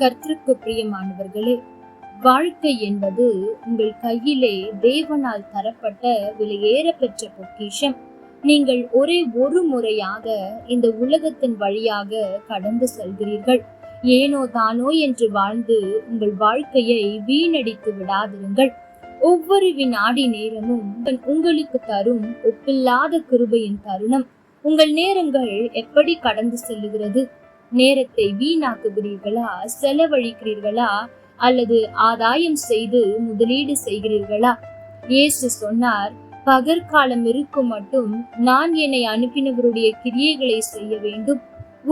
கர்த்தருக்கு பிரியமானவர்களே, வாழ்க்கை என்பது உங்கள் கையிலே தேவனால் தரப்பட்ட விலையேற பெற்ற பொக்கிஷம். நீங்கள் ஒரே ஒரு முறையாக இந்த உலகத்தின் வழியாக கடந்து செல்கிறீர்கள். ஏனோ தானோ என்று வாழ்ந்து உங்கள் வாழ்க்கையை வீணடித்து விடாதிருங்கள். ஒவ்வொரு வினாடி நேரமும் உங்களுக்கு தரும் ஒப்பில்லாத கிருபையின் தருணம். உங்கள் நேரங்கள் எப்படி கடந்து செல்லுகிறது? நேரத்தை வீணாக்குகிறீர்களா, செலவழிக்கிறீர்களா, அல்லது ஆதாயம் செய்து முதலீடு செய்கிறீர்களா? இயேசு சொன்னார், பகற்காலம் இருக்கும் மட்டும் நான் என்னை அனுப்பினவருடைய கிரியைகளை செய்ய வேண்டும்,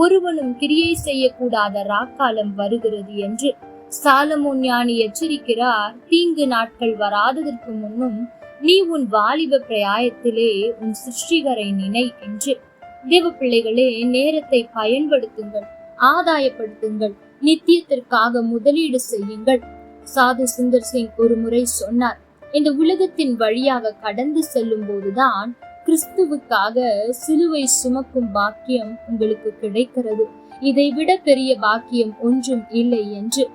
ஒருவனும் கிரியை செய்யக்கூடாத ராக்காலம் வருகிறது என்று. சாலமோன் ஞானி எச்சரிக்கிறார், தீங்கு நாட்கள் வராததற்கு முன்னும் நீ உன் வாலிப பிரயாயத்திலே உன் சிருஷ்டிகரை நினை என்று. தேவ பிள்ளைகளே, நேரத்தை பயன்படுத்துங்கள், ஆதாயப்படுத்துங்கள், நித்தியத்திற்காக முதலீடு செய்யுங்கள். சாது சுந்தர் சிங் ஒரு முறை சொன்னார், இந்த உலகத்தின் வழியாக கடந்து செல்லும் போதுதான் கிறிஸ்துவுக்காக சிலுவை சுமக்கும் பாக்கியம் உங்களுக்கு கிடைக்கிறது. இதைவிட பெரிய பாக்கியம் ஒன்றும் இல்லை என்று.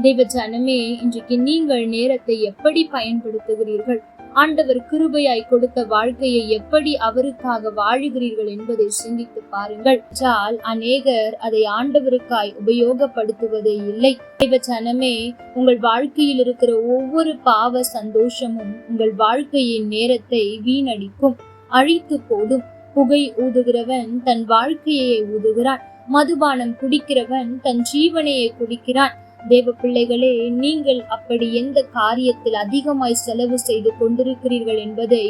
தேவ ஜனமே, இன்றைக்கு நீங்கள் நேரத்தை எப்படி பயன்படுத்துகிறீர்கள்? ஆண்டவர் கிருபையாய் கொடுத்த வாழ்க்கையை எப்படி அவருக்காக வாழுகிறீர்கள் என்பதை சிந்தித்து பாருங்கள். அநேகர் அதை ஆண்டவருக்காய் உபயோகப்படுத்துவதே இல்லை. தேவ ஜனமே, உங்கள் வாழ்க்கையில் இருக்கிற ஒவ்வொரு பாவ சந்தோஷமும் உங்கள் வாழ்க்கையின் நேரத்தை வீணடிக்கும், அழித்து போடும். புகை ஊதுகிறவன் தன் வாழ்க்கையை ஊதுகிறான், மதுபானம் குடிக்கிறவன் தன் ஜீவனையை குடிக்கிறான். தேவ பிள்ளைகளே, நீங்கள் அப்படி எந்த காரியத்தில் அதிகமாய் செலவு செய்து கொண்டிருக்கிறீர்கள் என்பதை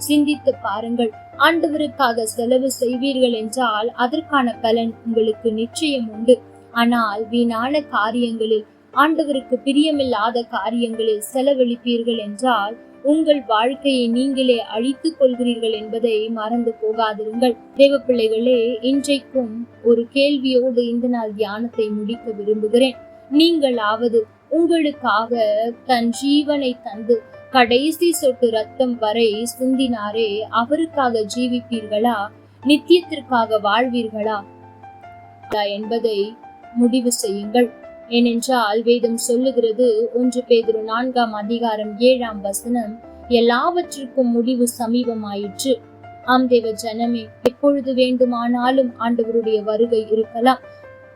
சிந்தித்து பாருங்கள். ஆண்டவருக்காக செலவு செய்வீர்கள் என்றால் அதற்கான பலன் உங்களுக்கு நிச்சயம் உண்டு. ஆனால் வீணான காரியங்களில், ஆண்டவருக்கு பிரியமில்லாத காரியங்களில் செலவழிப்பீர்கள் என்றால் உங்கள் வாழ்க்கையை நீங்களே அழித்துக் கொள்கிறீர்கள் என்பதை மறந்து போகாதிருங்கள். தேவ பிள்ளைகளே, இன்றைக்கும் ஒரு கேள்வியோடு இந்த நாள் தியானத்தை முடிக்க விரும்புகிறேன். நீங்களாவது உங்களுக்காக தன் ஜீவனை தந்து கடைசி சொட்டு ரத்தம் வரை சிந்தினாரே, அவருக்காக ஜீவிப்பீர்களா, நித்தியத்திற்காக வாழ்வீர்களா என்பதை முடிவு செய்யுங்கள். ஏனென்றால் வேதம் சொல்லுகிறது, 1 பேதுரு 4 அதிகாரம் 7 எல்லாவற்றிற்கும் முடிவு சமீபமாயிற்று. ஆம் தேவ ஜனமே, எப்பொழுது வேண்டுமானாலும் ஆண்டவருடைய வருகை இருக்கலாம்.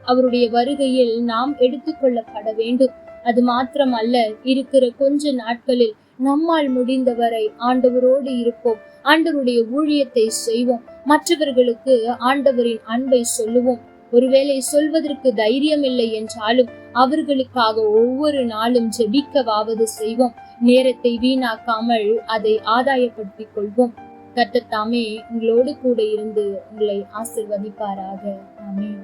அவருடைய வருகையில் நாம் எடுத்துக்கொள்ளப்பட வேண்டும். அது மாத்திரமல்ல, இருக்கிற கொஞ்ச நாட்களில் நம்மால் முடிந்தவரை ஆண்டவரோடு இருப்போம், ஆண்டவருடைய ஊழியத்தை செய்வோம், மற்றவர்களுக்கு ஆண்டவரின் அன்பை சொல்லுவோம். ஒருவேளை சொல்வதற்கு தைரியம் இல்லை என்றாலும் அவர்களுக்காக ஒவ்வொரு நாளும் ஜெபிக்கவாவது செய்வோம். நேரத்தை வீணாக்காமல் அதை ஆதாயப்படுத்திக் கொள்வோம். கர்த்தர் தாமே உங்களோடு கூட இருந்து உங்களை ஆசிர்வதிப்பாராக. ஆமென்.